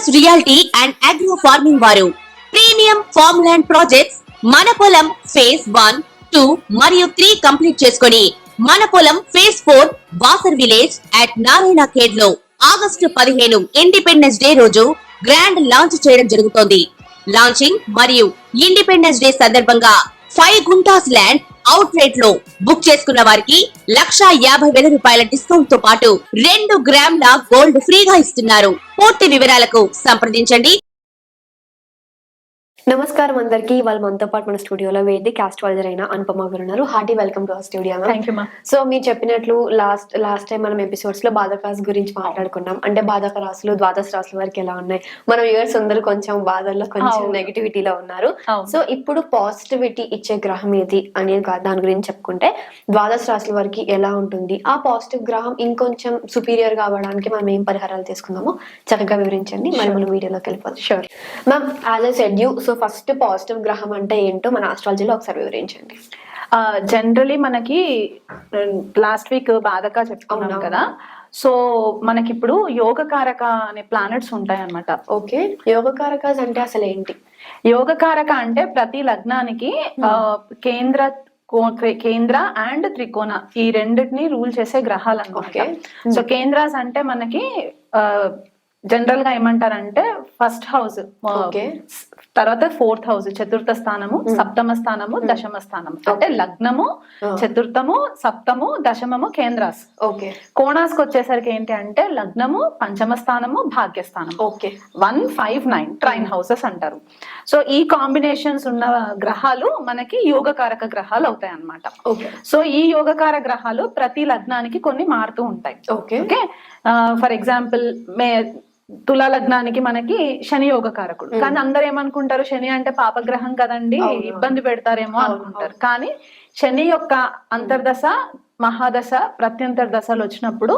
Focus reality and agro farming వారు premium farm land projects మన పొలం ఫేజ్ 1, 2 మరియు 3 కంప్లీట్ చేసుకొని మన పొలం phase 4 Wasar village at Narayana Khed లో ఆగస్టు 15 ఇండిపెండెన్స్ డే రోజు గ్రాండ్ లాంచ్ చేయడం జరుగుతోంది. లాంచింగ్ మరియు ఇండిపెండెన్స్ డే సందర్భంగా 5 గుంటాస్ ల్యాండ్ అవుట్ రేట్ లో బుక్ చేసుకున్న వారికి 1,50,000 రూపాయల డిస్కౌంట్ తో పాటు 2 గ్రాముల గోల్డ్ ఫ్రీగా ఇస్తున్నారు. పూర్తి వివరాలకు సంప్రదించండి. నమస్కారం అందరికి. ఇవాళ మనతో పాటు మన స్టూడియోలో వేదిక్ ఆస్ట్రాలజర్ అయిన అనుపమ గారు ఉన్నారు. Hearty welcome to our studio. So మీరు చెప్పినట్లు లాస్ట్ టైం మనం ఎపిసోడ్స్ లో బాధక రాశి గురించి మాట్లాడుకున్నాం. అంటే బాధక రాశులు ద్వాదశ రాశుల వరకు ఎలా ఉన్నాయి, మన వ్యూవర్స్ అందరూ కొంచెం బాధల్లో కొంచెం నెగిటివిటీలో ఉన్నారు. సో ఇప్పుడు పాజిటివిటీ ఇచ్చే గ్రహం ఏది అనేది దాని గురించి చెప్పుకుంటే ద్వాదశ రాశుల వరకు ఎలా ఉంటుంది, ఆ పాజిటివ్ గ్రహం ఇంకొంచెం సుపీరియర్ గా అవ్వడానికి మనం ఏం పరిహారాలు తీసుకుందామో చక్కగా వివరించండి. మరి మనం వీడియోలోకి వెళ్ళిపోతాం. Sure ma'am, as I said you, so first positive గ్రహం అంటే ఏంటో మన ఆస్ట్రాలజీలో ఒకసారి వివరించండి. జనరలీ మనకి లాస్ట్ వీక్ బాధక చెప్పుకున్నాం కదా. సో మనకి ఇప్పుడు యోగకారక అనే ప్లానెట్స్ ఉంటాయి అన్నమాట. ఓకే, యోగకారకాస్ అంటే అసలు ఏంటి? యోగకారక అంటే ప్రతి లగ్నానికి కేంద్ర అండ్ త్రికోణ ఈ రెండింటిని రూల్ చేసే గ్రహాలు అన్నమాట. సో కేంద్రాస్ అంటే మనకి జనరల్ గా ఏమంటారంటే ఫస్ట్ హౌస్, తర్వాత 4th హౌస్, చతుర్థ స్థానము, సప్తమ స్థానము, దశమ స్థానము. అంటే లగ్నము, చతుర్థము, సప్తము, దశమము కేంద్రాస్. కోణాస్ కి వచ్చేసరికి ఏంటి అంటే లగ్నము, పంచమ స్థానము, భాగ్యస్థానం. 1, 5, 9 ట్రైన్ హౌసెస్ అంటారు. సో ఈ కాంబినేషన్స్ ఉన్న గ్రహాలు మనకి యోగకారక గ్రహాలు అవుతాయి అన్నమాట. సో ఈ యోగకార గ్రహాలు ప్రతి లగ్నానికి కొన్ని మారుతూ ఉంటాయి. ఓకే, ఫర్ ఎగ్జాంపుల్ తులా లగ్నానికి మనకి శని యోగకారకుడు. కానీ అందరు ఏమనుకుంటారు, శని అంటే పాపగ్రహం కదండి, ఇబ్బంది పెడతారేమో అనుకుంటారు. కానీ శని యొక్క అంతర్దశ, మహాదశ, ప్రత్యంతర దశలు వచ్చినప్పుడు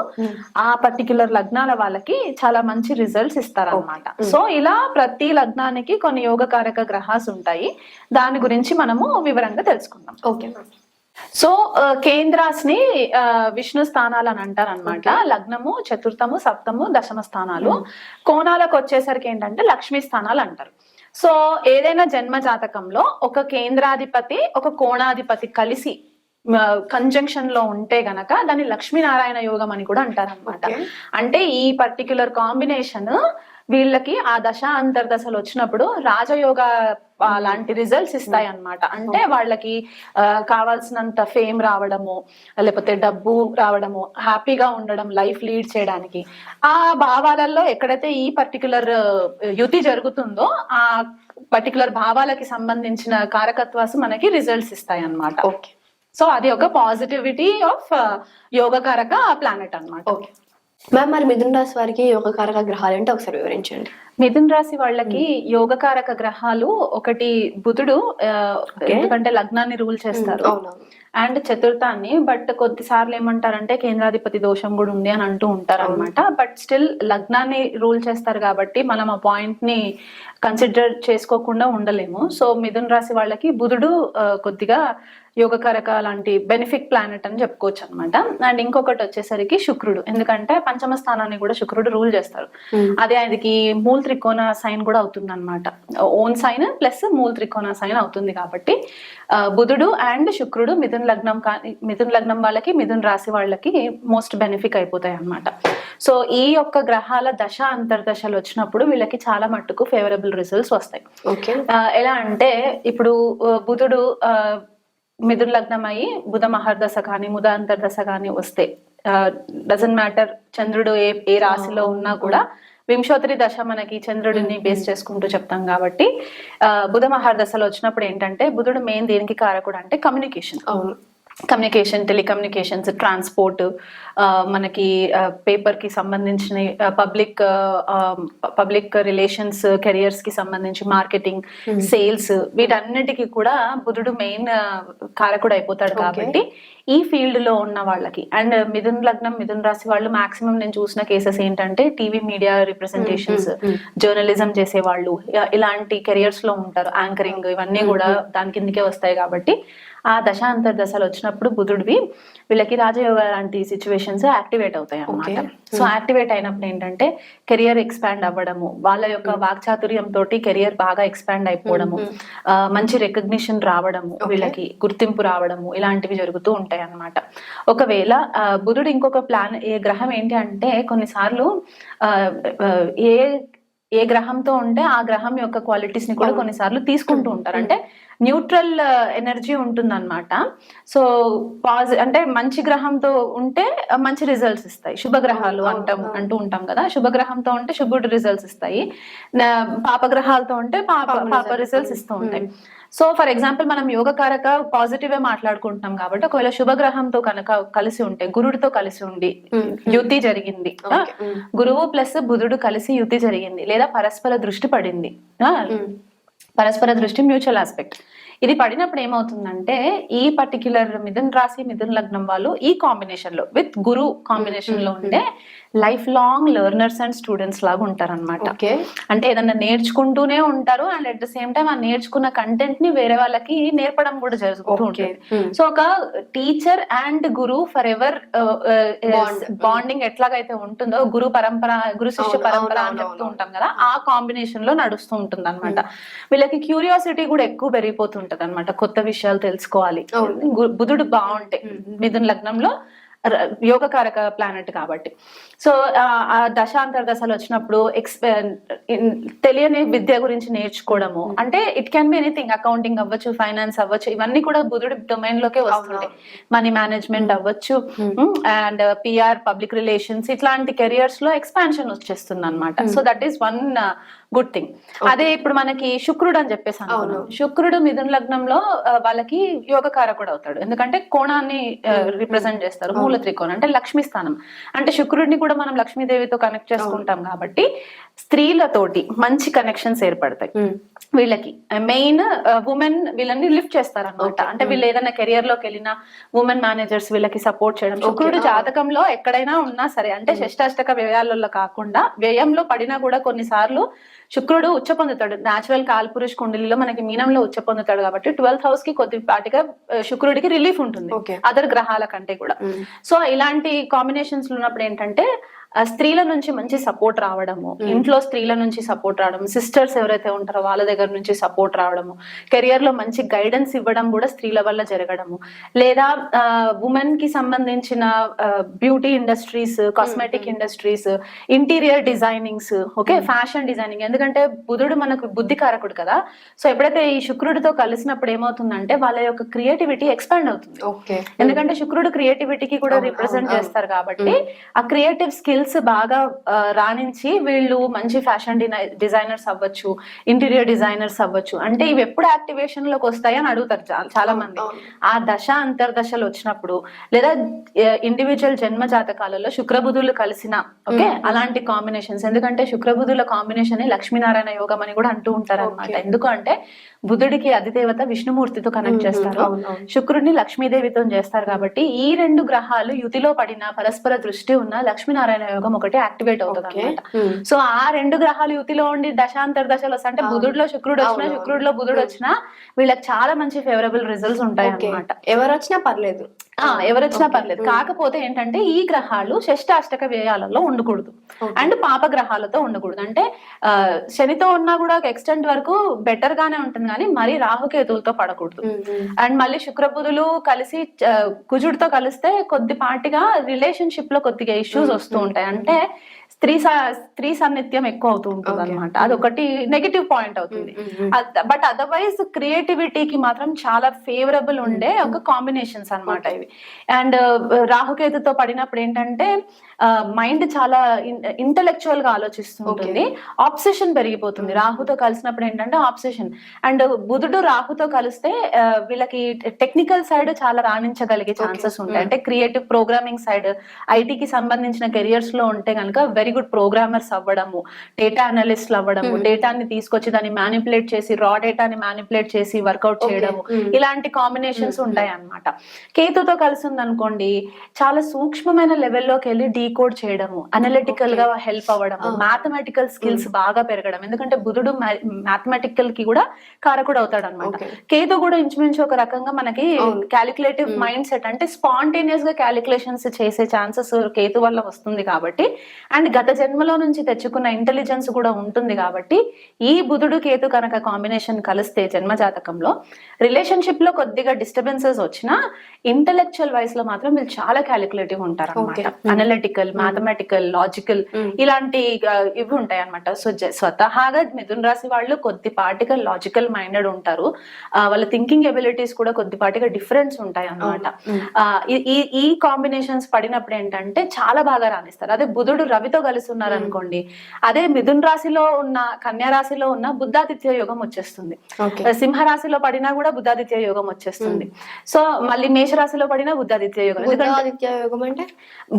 ఆ పర్టిక్యులర్ లగ్నాల వాళ్ళకి చాలా మంచి రిజల్ట్స్ ఇస్తారన్నమాట. సో ఇలా ప్రతి లగ్నానికి కొన్ని యోగకారక గ్రహాలు ఉంటాయి. దాని గురించి మనము వివరంగా తెలుసుకుందాం. ఓకే, సో కేంద్రాస్ ని విష్ణు స్థానాలు అని అంటారు అనమాట. లగ్నము, చతుర్థము, సప్తము, దశమ స్థానాలు. కోణాలకు వచ్చేసరికి ఏంటంటే లక్ష్మీ స్థానాలు అంటారు. సో ఏదైనా జన్మ జాతకంలో ఒక కేంద్రాధిపతి, ఒక కోణాధిపతి కలిసి కంజంక్షన్ లో ఉంటే గనక దాన్ని లక్ష్మీనారాయణ యోగం అని కూడా అంటారు అనమాట. అంటే ఈ పర్టిక్యులర్ కాంబినేషన్ వీళ్ళకి ఆ దశ అంతర్దశలు వచ్చినప్పుడు రాజయోగ లాంటి రిజల్ట్స్ ఇస్తాయి అన్నమాట. అంటే వాళ్ళకి కావాల్సినంత ఫేమ్ రావడము, లేకపోతే డబ్బు రావడము, హ్యాపీగా ఉండడం, లైఫ్ లీడ్ చేయడానికి ఆ భావాలలో ఎక్కడైతే ఈ పర్టికులర్ యుతి జరుగుతుందో ఆ పర్టికులర్ భావాలకి సంబంధించిన కారకత్వాలు మనకి రిజల్ట్స్ ఇస్తాయి అన్నమాట. సో అది ఒక పాజిటివిటీ ఆఫ్ యోగకారక ప్లానెట్ అన్నమాట. మ్యామ్, మరి మిథున రాశి వారికి యోగకారక గ్రహాలు అంటే ఒకసారి వివరించండి. మిథున రాశి వాళ్ళకి యోగకారక గ్రహాలు ఒకటి బుధుడు, ఎందుకంటే లగ్నాన్ని రూల్ చేస్తారు, అండ్ చతుర్థాన్ని. బట్ కొద్దిసార్లు ఏమంటారంటే కేంద్రాధిపతి దోషం కూడా ఉంది అని అంటూ ఉంటారు అనమాట. బట్ స్టిల్ లగ్నాన్ని రూల్ చేస్తారు కాబట్టి మనం ఆ పాయింట్ ని కన్సిడర్ చేసుకోకుండా ఉండలేము. సో మిథున రాశి వాళ్ళకి బుధుడు కొద్దిగా యోగకారక లాంటి బెనిఫిట్ ప్లానెట్ అని చెప్పుకోవచ్చు అనమాట. అండ్ ఇంకొకటి వచ్చేసరికి శుక్రుడు, ఎందుకంటే పంచమ స్థానాన్ని కూడా శుక్రుడు రూల్ చేస్తారు. అదే ఆయనకి మూల త్రికోణ సైన్ కూడా అవుతుంది అనమాట. ఓన్ సైన్ ప్లస్ మూల త్రికోణ సైన్ అవుతుంది కాబట్టి బుధుడు అండ్ శుక్రుడు మిథున లగ్నం వాళ్ళకి, మిథున రాశి వాళ్ళకి మోస్ట్ బెనిఫిట్ అయిపోతాయి అనమాట. సో ఈ యొక్క గ్రహాల దశ అంతర్దశలు వచ్చినప్పుడు వీళ్ళకి చాలా మట్టుకు ఫేవరబుల్ రిజల్ట్స్ వస్తాయి. ఎలా అంటే ఇప్పుడు బుధుడు మిథున లగ్నం అయ్యి బుధ మహర్దశ కానీ బుధ అంతర్దశ కానీ వస్తే డజంట్ మ్యాటర్ చంద్రుడు ఏ రాశిలో ఉన్నా కూడా వింశోత్తరి దశ మనకి చంద్రుడిని బేస్ చేసుకుంటూ చెప్తాం కాబట్టి బుధ మహర్దశలో వచ్చినప్పుడు ఏంటంటే బుధుడు మెయిన్ దేనికి కారకుడు అంటే కమ్యూనికేషన్, టెలికమ్యూనికేషన్స్, ట్రాన్స్పోర్ట్, మనకి పేపర్ కి సంబంధించిన పబ్లిక్ రిలేషన్స్, కెరియర్స్ కి సంబంధించి మార్కెటింగ్, సేల్స్, వీటన్నిటికీ కూడా బుధుడు మెయిన్ కారకుడు అయిపోతాడు. కాబట్టి ఈ ఫీల్డ్ లో ఉన్న వాళ్ళకి అండ్ మిథున లగ్నం, మిథున రాశి వాళ్ళు మాక్సిమం నేను చూసిన కేసెస్ ఏంటంటే టీవీ మీడియా రిప్రజెంటేషన్స్, జర్నలిజం చేసే వాళ్ళు, ఇలాంటి కెరియర్స్ లో ఉంటారు. యాంకరింగ్, ఇవన్నీ కూడా దాని కిందకే వస్తాయి కాబట్టి ఆ దశాంతర దశలు వచ్చినప్పుడు బుధుడివి వీళ్ళకి రాజయోగ లాంటి సిచ్యువేషన్స్ యాక్టివేట్ అవుతాయి అన్నమాట. సో యాక్టివేట్ అయినప్పుడు ఏంటంటే కెరియర్ ఎక్స్పాండ్ అవ్వడము, వాళ్ళ యొక్క వాక్చాతుర్యం తోటి కెరియర్ బాగా ఎక్స్పాండ్ అయిపోవడము, మంచి రికగ్నిషన్ రావడము, వీళ్ళకి గుర్తింపు రావడము, ఇలాంటివి జరుగుతూ ఉంటాయి అన్నమాట. ఒకవేళ బుధుడు ఇంకొక ప్లాన్ ఏ గ్రహం ఏంటి అంటే కొన్నిసార్లు ఏ గ్రహంతో ఉంటే ఆ గ్రహం యొక్క క్వాలిటీస్ ని కూడా కొన్నిసార్లు తీసుకుంటూ ఉంటారు. అంటే న్యూట్రల్ ఎనర్జీ ఉంటుంది అనమాట. సో అంటే మంచి గ్రహంతో ఉంటే మంచి రిజల్ట్స్ ఇస్తాయి. శుభగ్రహాలు అంటూ ఉంటాం కదా, శుభగ్రహంతో ఉంటే శుభుడు రిజల్ట్స్ ఇస్తాయి, పాపగ్రహాలతో ఉంటే పాప రిజల్ట్స్ ఇస్తూ ఉంటాయి. సో ఫర్ ఎగ్జాంపుల్ మనం యోగకారక పాజిటివ్ మాట్లాడుకుంటున్నాం కాబట్టి ఒకవేళ శుభగ్రహంతో కనుక కలిసి ఉంటే, గురుడితో కలిసి ఉండి యుతి జరిగింది, గురువు ప్లస్ బుధుడు కలిసి యుతి జరిగింది, లేదా పరస్పర దృష్టి పడింది, పరస్పర దృష్టి మ్యూచువల్ ఆస్పెక్ట్, ఇది పడినప్పుడు ఏమవుతుందంటే ఈ పర్టిక్యులర్ మిథున్ రాశి మిథున్ లగ్నం వాళ్ళు ఈ కాంబినేషన్ లో విత్ గురు కాంబినేషన్ లో ఉంటే life long learners and students లాగా ఉంటారు అనమాట. అంటే ఏదన్నా నేర్చుకుంటూనే ఉంటారు and at the same time ఆ నేర్చుకున్న కంటెంట్ ని వేరే వాళ్ళకి నేర్పడం కూడా జరుగుతూ ఉంటుంది. సో ఒక teacher and Guru for ever bonding ఎట్లాగైతే ఉంటుందో, గురు శిష్య పరంపర అని చెప్తూ ఉంటాం కదా, ఆ కాంబినేషన్ లో నడుస్తూ ఉంటుంది అనమాట. వీళ్ళకి క్యూరియాసిటీ కూడా ఎక్కువ పెరిగిపోతుంటది అనమాట, కొత్త విషయాలు తెలుసుకోవాలి. బుధుడు బాగుంటే మిథున లగ్నంలో యోగకారక ప్లానెట్ కాబట్టి. సో ఆ దశాంతర దశలు వచ్చినప్పుడు తెలియని విద్య గురించి నేర్చుకోవడము, అంటే it can be anything, accounting అవ్వచ్చు, ఫైనాన్స్ అవ్వచ్చు, ఇవన్నీ కూడా బుధుడి డొమైన్ లోకే వస్తుంటాయి. మనీ మేనేజ్మెంట్ అవ్వచ్చు, అండ్ పిఆర్, పబ్లిక్ రిలేషన్స్, ఇట్లాంటి కెరియర్స్ లో ఎక్స్పాన్షన్ వచ్చేస్తుంది అనమాట. So that is one good thing. అదే ఇప్పుడు మనకి శుక్రుడు అని చెప్పేసి శుక్రుడు మిథున లగ్నంలో వాళ్ళకి యోగకారకుడు అవుతాడు, ఎందుకంటే కోణాన్ని రిప్రజెంట్ చేస్తారు, మూల త్రికోణం అంటే లక్ష్మీ స్థానం. అంటే శుక్రుడిని కూడా మనం లక్ష్మీదేవితో కనెక్ట్ చేసుకుంటాం కాబట్టి స్త్రీలతోటి మంచి కనెక్షన్స్ ఏర్పడతాయి. వీళ్ళకి మెయిన్ ఉమెన్ వీళ్ళని లిఫ్ట్ చేస్తారు అనమాట. అంటే వీళ్ళు ఏదైనా కెరియర్ లోకి వెళ్ళినా ఉమెన్ మేనేజర్స్ వీళ్ళకి సపోర్ట్ చేయడం. శుక్రుడు జాతకంలో ఎక్కడైనా ఉన్నా సరే, అంటే షష్టాష్టక వ్యయాలలో కాకుండా వ్యయంలో పడినా కూడా కొన్నిసార్లు శుక్రుడు ఉచ్చ పొందుతాడు. న్యాచురల్ కాల్పురుష్ కుండలిలో మనకి మీనంలో ఉచ్చ పొందుతాడు కాబట్టి 12th హౌస్ కి కొద్దిపాటిగా శుక్రుడికి రిలీఫ్ ఉంటుంది అదర్ గ్రహాల కంటే కూడా. సో ఇలాంటి కాంబినేషన్స్ ఉన్నప్పుడు ఏంటంటే స్త్రీల నుంచి మంచి సపోర్ట్ రావడము, ఇంట్లో స్త్రీల నుంచి సపోర్ట్ రావడం, సిస్టర్స్ ఎవరైతే ఉంటారో వాళ్ళ దగ్గర నుంచి సపోర్ట్ రావడము, కెరియర్ లో మంచి గైడెన్స్ ఇవ్వడం కూడా స్త్రీల వల్ల జరగడము, లేదా ఉమెన్ కి సంబంధించిన beauty industries, cosmetic industries, interior designings, okay, fashion designing. ఎందుకంటే బుధుడు మనకు బుద్ధికారకుడు కదా, సో ఎప్పుడైతే ఈ శుక్రుడితో కలిసినప్పుడు ఏమవుతుందంటే వాళ్ళ యొక్క క్రియేటివిటీ ఎక్స్పాండ్ అవుతుంది. ఎందుకంటే శుక్రుడు క్రియేటివిటీకి కూడా రిప్రజెంట్ చేస్తారు కాబట్టి ఆ క్రియేటివ్ స్కిల్స్ బాగా రాణించి వీళ్ళు మంచి ఫ్యాషన్ డిజైనర్స్ అవ్వచ్చు, ఇంటీరియర్ డిజైనర్స్ అవ్వచ్చు. అంటే ఇవి ఎప్పుడు యాక్టివేషన్ లోకి వస్తాయి అని అడుగుతారు చాలా మంది. ఆ దశ అంతర్దశలు వచ్చినప్పుడు, లేదా ఇండివిజువల్ జన్మ జాతకాలలో శుక్రబుధులు కలిసిన, ఓకే, అలాంటి కాంబినేషన్స్. ఎందుకంటే శుక్రబుధుల కాంబినేషన్ లక్ష్మీనారాయణ యోగం అని కూడా అంటూ ఉంటారు అనమాట. ఎందుకంటే బుధుడికి అధిదేవత విష్ణుమూర్తితో కనెక్ట్ చేస్తారు, శుక్రుడిని లక్ష్మీదేవితో చేస్తారు కాబట్టి ఈ రెండు గ్రహాలు యుతిలో పడిన, పరస్పర దృష్టి ఉన్న లక్ష్మీనారాయణ యోగం ఒకటి యాక్టివేట్ అవుతుంది అనమాట. సో ఆ రెండు గ్రహాలు యుతిలో ఉండి దశాంతర దశలు వస్తాయి. అంటే బుధుడిలో శుక్రుడు వచ్చినా, శుక్రుడిలో బుధుడు వచ్చినా వీళ్ళకి చాలా మంచి ఫేవరబుల్ రిజల్ట్స్ ఉంటాయి అన్నమాట. ఎవరు వచ్చినా పర్లేదు. కాకపోతే ఏంటంటే ఈ గ్రహాలు షష్టాష్టక వ్యయాలలో ఉండకూడదు అండ్ పాప గ్రహాలతో ఉండకూడదు. అంటే శనితో ఉన్నా కూడా ఒక ఎక్స్టెంట్ వరకు బెటర్ గానే ఉంటుంది కానీ మరీ రాహుకేతులతో పడకూడదు. అండ్ మళ్ళీ శుక్రబుధులు కలిసి కుజుడితో కలిస్తే కొద్దిపాటిగా రిలేషన్షిప్ లో కొద్దిగా ఇష్యూస్ వస్తూ ఉంటాయి. అంటే స్త్రీ సాన్నిధ్యం ఎక్కువ అవుతూ ఉంటుంది అనమాట. అదొకటి నెగటివ్ పాయింట్ అవుతుంది. బట్ అదర్వైజ్ క్రియేటివిటీకి మాత్రం చాలా ఫేవరబుల్ ఉండే ఒక కాంబినేషన్స్ అనమాట ఇవి. అండ్ రాహుకేతుతో పడినప్పుడు ఏంటంటే మైండ్ చాలా ఇంటలెక్చువల్ గా ఆలోచిస్తూ ఉంటుంది, ఆబ్సెషన్ పెరిగిపోతుంది. రాహుతో కలిసినప్పుడు ఏంటంటే ఆబ్సెషన్. అండ్ బుధుడు రాహుతో కలిస్తే వీళ్ళకి టెక్నికల్ సైడ్ చాలా రాణించగలిగే ఛాన్సెస్ ఉంటాయి. అంటే క్రియేటివ్ ప్రోగ్రామింగ్ సైడ్, ఐటీకి సంబంధించిన కెరియర్స్ లో ఉంటే కనుక వెరీ వెరీ గుడ్ ప్రోగ్రామర్స్ అవ్వడము, డేటా అనలిస్ట్లు అవ్వడము, డేటాని తీసుకొచ్చి దాన్ని మ్యానిపులేట్ చేసి రా డేటాని మ్యానిపులేట్ చేసి వర్కౌట్ చేయడము, ఇలాంటి కాంబినేషన్స్ ఉంటాయి అన్నమాట. కేతుతో కలిసి ఉందనుకోండి చాలా సూక్ష్మమైన లెవెల్లోకి వెళ్ళి డీకోడ్ చేయడము, అనలిటికల్ గా హెల్ప్ అవ్వడము, మ్యాథమెటికల్ స్కిల్స్ బాగా పెరగడం. ఎందుకంటే బుధుడు మ్యాథమెటికల్ కి కూడా కారకుడు అవుతాడు అనమాట. కేతు కూడా ఇంచుమించు ఒక రకంగా మనకి క్యాలిక్యులేటివ్ మైండ్ సెట్, అంటే స్పాంటేనియస్ గా క్యాలిక్యులేషన్స్ చేసే ఛాన్సెస్ కేతు వల్ల వస్తుంది కాబట్టి, అండ్ గత జన్మలో నుంచి తెచ్చుకున్న ఇంటెలిజెన్స్ కూడా ఉంటుంది కాబట్టి, ఈ బుధుడు కేతు కనుక కాంబినేషన్ కలిస్తే జన్మ జాతకంలో రిలేషన్షిప్ లో కొద్దిగా డిస్టర్బెన్సెస్ వచ్చినా ఇంటెలెక్చువల్ వైస్ లో మాత్రం వీళ్ళు చాలా క్యాలిక్యులేటివ్ ఉంటారు అనమాట. అనలిటికల్, మ్యాథమెటికల్, లాజికల్ ఇలాంటి ఇవి ఉంటాయి అనమాట. సో స్వతహాగా మిథున రాశి వాళ్ళు కొద్దిపాటిగా లాజికల్ మైండెడ్ ఉంటారు. వాళ్ళ థింకింగ్ ఎబిలిటీస్ కూడా కొద్దిపాటిగా డిఫరెన్స్ ఉంటాయి అన్నమాట. ఈ కాంబినేషన్స్ పడినప్పుడు ఏంటంటే చాలా బాగా రాణిస్తారు. అదే బుధుడు రవితో కలిసి ఉన్నారు అనుకోండి, అదే మిథున రాశిలో ఉన్న, కన్యా రాశిలో ఉన్న బుద్ధాదిత్య యోగం వచ్చేస్తుంది. సింహ రాశిలో పడినా కూడా బుద్ధాదిత్య యోగం వచ్చేస్తుంది. సో మళ్ళీ మేష రాశిలో పడినా బుద్ధాదిత్య యోగం. అంటే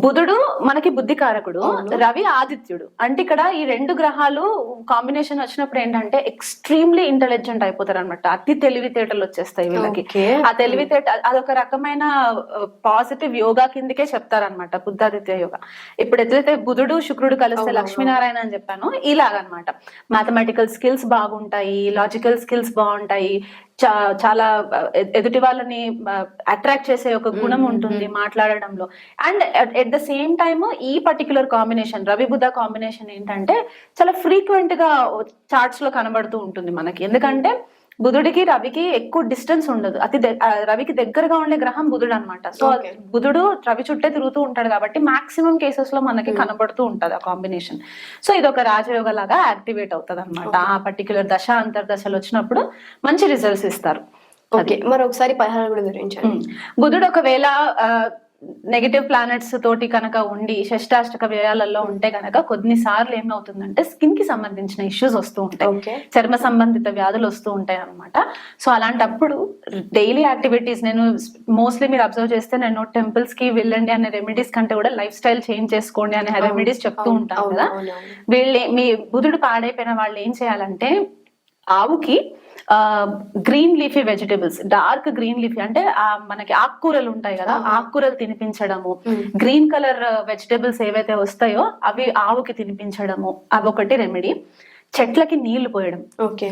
బుధుడు మనకి బుద్ధి కారకుడు, రవి ఆదిత్యుడు. అంటే ఇక్కడ ఈ రెండు గ్రహాలు కాంబినేషన్ వచ్చినప్పుడు ఏంటంటే ఎక్స్ట్రీమ్లీ ఇంటెలిజెంట్ అయిపోతారు అనమాట. అతి తెలివితేటలు వచ్చేస్తాయి వీళ్ళకి. ఆ తెలివితేట అదొక రకమైన పాజిటివ్ యోగా కిందకే చెప్తారనమాట బుద్ధాదిత్య యోగా. ఇప్పుడు ఎట్లయితే బుధుడు శుక్రుడు కలిస్తే లక్ష్మీనారాయణ అని చెప్పాను, ఇలాగనమాట. మ్యాథమెటికల్ స్కిల్స్ బాగుంటాయి, లాజికల్ స్కిల్స్ బాగుంటాయి, చాలా ఎదుటి వాళ్ళని అట్రాక్ట్ చేసే ఒక గుణం ఉంటుంది మాట్లాడడంలో. And at the same time ఈ particular combination Ravi Budha combination ఏంటంటే చాలా ఫ్రీక్వెంట్ గా చార్ట్స్ లో కనబడుతూ ఉంటుంది మనకి. ఎందుకంటే బుధుడికి రవికి ఎక్కువ డిస్టెన్స్ ఉండదు. రవికి దగ్గరగా ఉండే గ్రహం బుధుడు అనమాట. సో బుధుడు రవి చుట్టే తిరుగుతూ ఉంటాడు కాబట్టి మాక్సిమం కేసెస్ లో మనకి కనబడుతూ ఉంటది ఆ కాంబినేషన్. సో ఇది ఒక రాజయోగ లాగా యాక్టివేట్ అవుతుంది అనమాట. ఆ పర్టికులర్ దశ అంతర్దశలు వచ్చినప్పుడు మంచి రిజల్ట్స్ ఇస్తారు. మరి ఒకసారి పరిహారం కూడా వివరించండి. బుధుడు ఒకవేళ నెగటివ్ ప్లానెట్స్ తోటి కనుక ఉండి షష్టాష్టక వ్యయాలలో ఉంటే కనుక కొన్నిసార్లు ఏమవుతుందంటే స్కిన్ కి సంబంధించిన ఇష్యూస్ వస్తూ ఉంటాయి, చర్మ సంబంధిత వ్యాధులు వస్తూ ఉంటాయి అనమాట. సో అలాంటప్పుడు డైలీ యాక్టివిటీస్, నేను మోస్ట్లీ మీరు అబ్జర్వ్ చేస్తే నేను టెంపుల్స్ కి వెళ్ళండి అనే రెమెడీస్ కంటే కూడా లైఫ్ స్టైల్ చేంజ్ చేసుకోండి అనే రెమెడీస్ చెప్తూ ఉంటాను కదా. మీ బుధుడు పాడైపోయిన వాళ్ళు ఏం చేయాలంటే ఆవుకి green leafy vegetables, dark green leafy అంటే మనకి ఆకుకూరలు ఉంటాయి కదా, ఆకుకూరలు తినిపించడము, గ్రీన్ కలర్ వెజిటేబుల్స్ ఏవైతే వస్తాయో అవి ఆవుకి తినిపించడము, అవి ఒకటి రెమెడీ. చెట్లకి నీళ్లు పోయడం.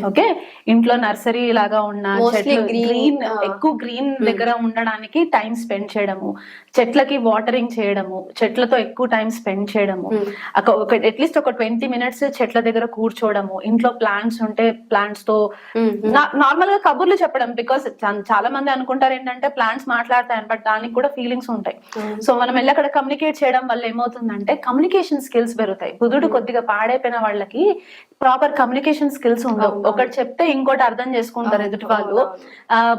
ఓకే, ఇంట్లో నర్సరీ లాగా ఉన్న చెట్లు గ్రీన్, ఎక్కువ గ్రీన్ దగ్గర ఉండడానికి టైం స్పెండ్ చేయడము, చెట్లకి వాటరింగ్ చేయడము, చెట్లతో ఎక్కువ టైం స్పెండ్ చేయడము, అట్లీస్ట్ ఒక 20 minutes చెట్ల దగ్గర కూర్చోవడము, ఇంట్లో ప్లాంట్స్ ఉంటే ప్లాంట్స్ తో నార్మల్ గా కబుర్లు చెప్పడం. బికాస్ చాలా మంది అనుకుంటారు ఏంటంటే ప్లాంట్స్ మాట్లాడతాయని, బట్ దానికి కూడా ఫీలింగ్స్ ఉంటాయి. సో మనం వెళ్ళి అక్కడ కమ్యూనికేట్ చేయడం వల్ల ఏమవుతుందంటే కమ్యూనికేషన్ స్కిల్స్ పెరుగుతాయి. బుధుడు కొద్దిగా పాడైపోయిన వాళ్ళకి ప్రాపర్ కమ్యూనికేషన్ స్కిల్స్ ఉండవు. ఒకటి చెప్తే ఇంకోటి అర్థం చేసుకుంటారు ఎదుటి వాళ్ళు.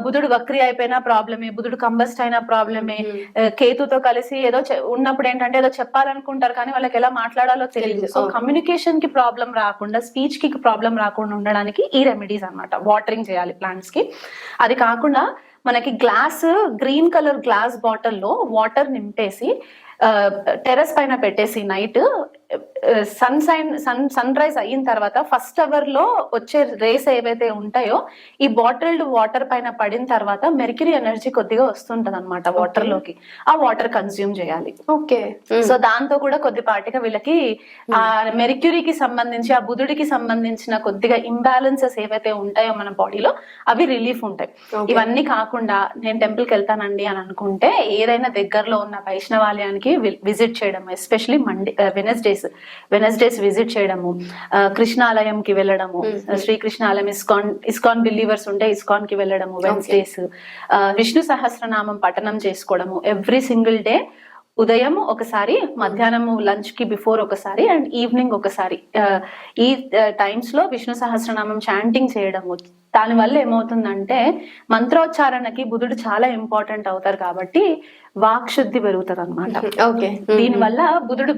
బుధుడు వక్రి అయిపోయినా ప్రాబ్లమే, బుధుడు కంబస్ట్ అయినా ప్రాబ్లమే. కేతుతో కలిసి ఏదో ఉన్నప్పుడు ఏంటంటే ఏదో చెప్పాలనుకుంటారు కానీ వాళ్ళకి ఎలా మాట్లాడాలో తెలియదు. సో కమ్యూనికేషన్ కి ప్రాబ్లం రాకుండా, స్పీచ్ కి ప్రాబ్లం రాకుండా ఉండడానికి ఈ రెమెడీస్ అన్నమాట. వాటరింగ్ చేయాలి ప్లాంట్స్ కి. అది కాకుండా మనకి గ్రీన్ కలర్ గ్లాస్ బాటిల్లో వాటర్ నింపేసి టెర్రస్ పైన పెట్టేసి నైట్ సన్ రైజ్ అయిన తర్వాత ఫస్ట్ అవర్ లో వచ్చే రేస్ ఏవైతే ఉంటాయో ఈ బాటిల్డ్ వాటర్ పైన పడిన తర్వాత మెర్క్యూరీ ఎనర్జీ కొద్దిగా వస్తుంటది అనమాట వాటర్ లోకి. ఆ వాటర్ కన్స్యూమ్ చేయాలి. ఓకే, సో దాంతో కూడా కొద్దిపాటిగా వీళ్ళకి ఆ మెర్క్యూరీకి సంబంధించి, ఆ బుధుడికి సంబంధించిన కొద్దిగా ఇంబ్యాలెన్సెస్ ఏవైతే ఉంటాయో మన బాడీలో అవి రిలీఫ్ ఉంటాయి. ఇవన్నీ కాకుండా నేను టెంపుల్ కి వెళ్తానండి అని అనుకుంటే ఏదైనా దగ్గరలో ఉన్న వైష్ణవాలయానికి విజిట్ చేయడం, ఎస్పెషలీ వెనస్డేస్ విజిట్ చేయడము, కృష్ణాలయంకి వెళ్ళడము, శ్రీకృష్ణాలయం, ఇస్కాన్ బిలీవర్స్ ఉంటే ఇస్కాన్ కి వెళ్ళడము వెనస్డేస్, విష్ణు సహస్రనామం పఠనం చేసుకోవడము ఎవ్రీ సింగిల్ డే. ఉదయం ఒకసారి, మధ్యాహ్నం లంచ్ కి బిఫోర్ ఒకసారి, అండ్ ఈవినింగ్ ఒకసారి. ఈ టైమ్స్ లో విష్ణు సహస్రనామం చాంటింగ్ చేయడము, దానివల్ల ఏమవుతుందంటే మంత్రోచ్చారణకి బుధుడు చాలా ఇంపార్టెంట్ అవుతారు కాబట్టి వాక్ శుద్ధి పెరుగుతుంది అనమాట. ఓకే. దీనివల్ల బుధుడు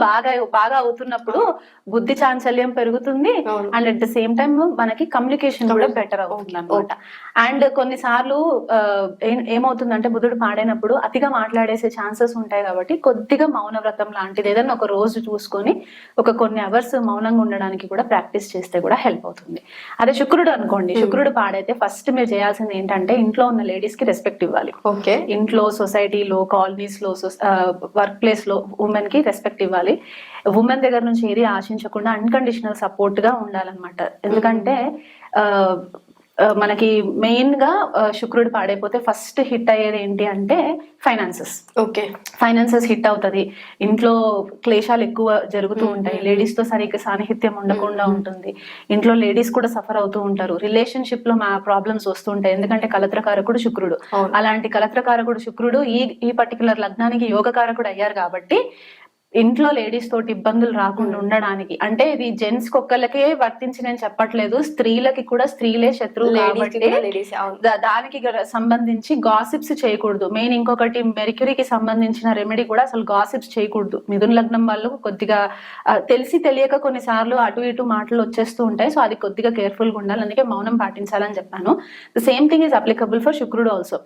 బాగా అవుతున్నప్పుడు బుద్ధి చాంచల్యం పెరుగుతుంది and at the same time మనకి కమ్యూనికేషన్ కూడా బెటర్ అవుతుంది అనమాట. అండ్ కొన్నిసార్లు ఏమవుతుందంటే బుధుడు పాడైనప్పుడు అతిగా మాట్లాడేసే ఛాన్సెస్ ఉంటాయి కాబట్టి కొద్దిగా మౌన వ్రతం లాంటిది ఏదైనా ఒక రోజు చూసుకొని ఒక కొన్ని అవర్స్ మౌనంగా ఉండడానికి కూడా ప్రాక్టీస్ చేస్తే కూడా హెల్ప్ అవుతుంది. అదే శుక్రుడు అనుకోండి, శుక్రుడు పాడైతే ఫస్ట్ మీరు చేయాల్సింది ఏంటంటే ఇంట్లో ఉన్న లేడీస్ కి రెస్పెక్ట్ ఇవ్వాలి. ఓకే. ఇంట్లో, సొసైటీలో, కాలనీస్ లో, వర్క్ ప్లేస్ లో ఉమెన్ కి రెస్పెక్ట్ ఇవ్వాలి. ఉమెన్ దగ్గర నుంచి ఏది ఆశించకుండా అన్కండిషనల్ సపోర్ట్ గా ఉండాలన్నమాట. ఎందుకంటే మనకి మెయిన్ గా శుక్రుడు పాడైపోతే ఫస్ట్ హిట్ అయ్యేది ఏంటి అంటే ఫైనాన్సెస్. ఓకే. ఫైనాన్సెస్ హిట్ అవుతుంది, ఇంట్లో క్లేశాలు ఎక్కువ జరుగుతూ ఉంటాయి, లేడీస్ తో సరిగ్గా సాన్నిహిత్యం ఉండకుండా ఉంటుంది, ఇంట్లో లేడీస్ కూడా సఫర్ అవుతూ ఉంటారు, రిలేషన్షిప్ లో ప్రాబ్లమ్స్ వస్తుంటాయి. ఎందుకంటే కలత్రకారకుడు శుక్రుడు. అలాంటి కలత్రకారకుడు శుక్రుడు ఈ పర్టికులర్ లగ్నానికి యోగకారకుడు అయ్యారు కాబట్టి ఇంట్లో లేడీస్ తోటి ఇబ్బందులు రాకుండా ఉండడానికి, అంటే ఇది జెంట్స్ ఒక్కళ్ళకే వర్తించి నేను చెప్పట్లేదు, స్త్రీలకి కూడా స్త్రీలే శత్రువు కాబట్టి దానికి సంబంధించి గాసిప్స్ చేయకూడదు. మెయిన్ ఇంకొకటి మెర్క్యూరీకి సంబంధించిన రెమెడీ కూడా అసలు గాసిప్స్ చేయకూడదు. మిథున లగ్నం వాళ్ళు కొద్దిగా తెలిసి తెలియక కొన్నిసార్లు అటు ఇటు మాటలు వచ్చేస్తూ ఉంటాయి. సో అది కొద్దిగా కేర్ఫుల్ గా ఉండాలి, అందుకే మౌనం పాటించాలని చెప్పాను. The same thing is applicable for శుక్రుడు ఆల్సో.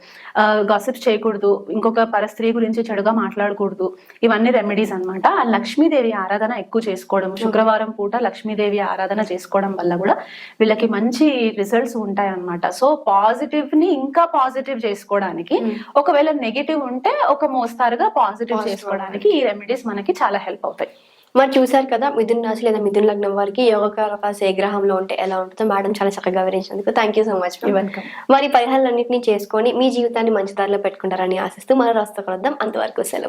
గాసిప్స్ చేయకూడదు, ఇంకొక పరస్త్రీ గురించి చెడుగా మాట్లాడకూడదు, ఇవన్నీ రెమెడీస్ అన్నమాట. లక్ష్మీదేవి ఆరాధన ఎక్కువ చేసుకోవడం, శుక్రవారం పూట లక్ష్మీదేవి ఆరాధన చేసుకోవడం వల్ల కూడా వీళ్ళకి మంచి రిజల్ట్స్ ఉంటాయి అన్నమాట. సో పాజిటివ్ ని ఇంకా పాజిటివ్ చేసుకోవడానికి, ఒకవేళ నెగిటివ్ ఉంటే ఒక మోస్తారుగా పాజిటివ్ చేసుకోవడానికి ఈ రెమెడీస్ మనకి చాలా హెల్ప్ అవుతాయి. మరి చూసారు కదా, మిథున రాశి లేదా మిథున లగ్నం వారికి యోగకారక ఏ గ్రహంలో ఉంటే ఎలా ఉంటుందో మేడం చాలా చక్కగా వివరించినందుకు థ్యాంక్ యూ సో మచ్. మరి పరిహారాలన్నింటినీ చేసుకొని మీ జీవితాన్ని మంచి దారిలో పెట్టుకుంటారని ఆశిస్తూ మరో రాష్ట్ర కలుద్దాం. అంతవరకు సెలవు.